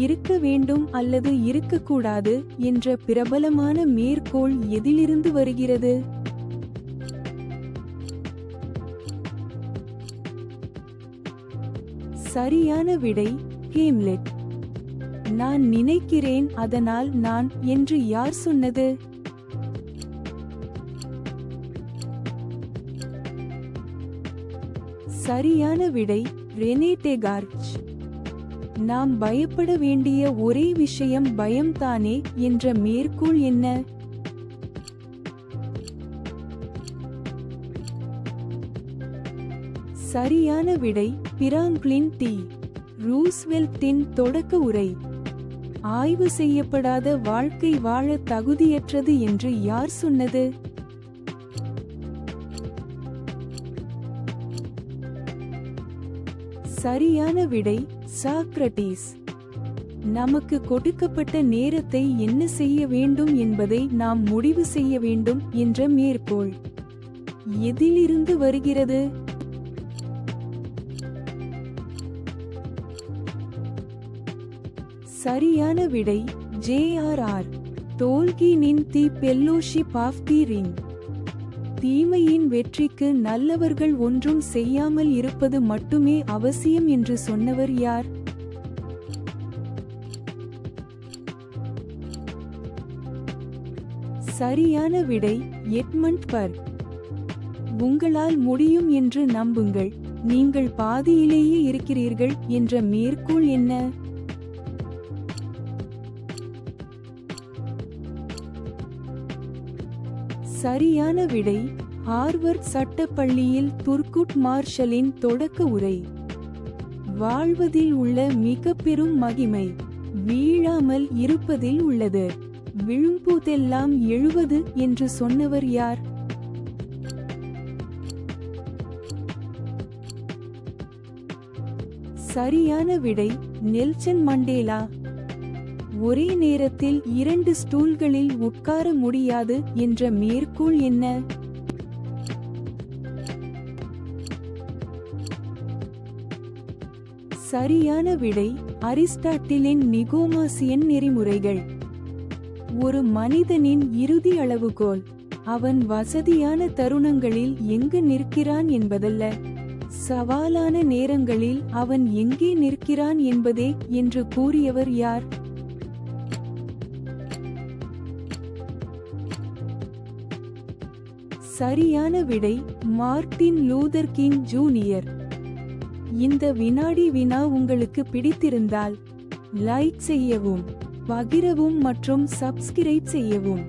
இருக்க வேண்டும் அல்லது இருக்கக்கூடாது என்ற பிரபலமான மேற்கோள் எதிலிருந்து வருகிறது? சரியான விடை ஹேம்லெட். நான் நினைக்கிறேன் அதனால் நான் என்று யார் சொன்னது? சரியான விடை ரெனே டேகார்ச். நாம் பயப்பட வேண்டிய ஒரே விஷயம் பயம்தானே என்ற மேற்கோள் என்ன? சரியான விடை பிராங்க்ளின் டி. ரூஸ்வெல்ட்டின் தொடக்க உரை. ஆய்வு செய்யப்படாத வாழ்க்கை வாழ தகுதியற்றது என்று யார் சொன்னது? சரியான விடை சாக்ரடீஸ். நமக்கு கொடுக்கப்பட்ட நேரத்தை என்ன செய்ய வேண்டும் என்பதை நாம் முடிவு செய்ய வேண்டும் என்ற மேற்கோள் எதிலிருந்து வருகிறது? சரியான விடை ஜே.ஆர்.ஆர். டோல்கீனின் தி ஃபெல்லோஷிப் ஆஃப் தி ரிங். தீமையின் வெற்றிக்கு நல்லவர்கள் ஒன்றும் செய்யாமல் இருப்பது மட்டுமே அவசியம் என்று சொன்னவர் யார்? சரியான விடை எட்மண்ட் பர்க். உங்களால் முடியும் என்று நம்புங்கள், நீங்கள் பாதியிலேயே இருக்கிறீர்கள் என்ற மேற்கோள் என்ன? சரியான விடை ஹார்வர்ட் சட்டப்பள்ளியில் துர்குட் மார்ஷலின் தொடக்க உரை. வாழ்வதில் உள்ள மிக பெரும் மகிமை வீழாமல் இருப்பதில் உள்ளது, விழும்போதெல்லாம் எழுவது என்று சொன்னவர் யார்? சரியான விடை நெல்சன் மண்டேலா. ஒரே நேரத்தில் 2 ஸ்டூல்களில் உட்கார முடியாது என்ற மேற்கோள் என்ன? சரியான விடை அரிஸ்டாட்டிலின் நிகோமாசியன் நெறிமுறைகள். ஒரு மனிதனின் இறுதி அளவுகோல் அவன் வசதியான தருணங்களில் எங்கு நிற்கிறான் என்பதல்ல, சவாலான நேரங்களில் அவன் எங்கே நிற்கிறான் என்பதே என்று கூறியவர் யார்? சரியான விடை மார்ட்டின் லூதர் கிங் ஜூனியர். இந்த வினாடி வினா உங்களுக்கு பிடித்திருந்தால் லைக் செய்யவும், பகிரவும் மற்றும் சப்ஸ்கிரைப் செய்யவும்.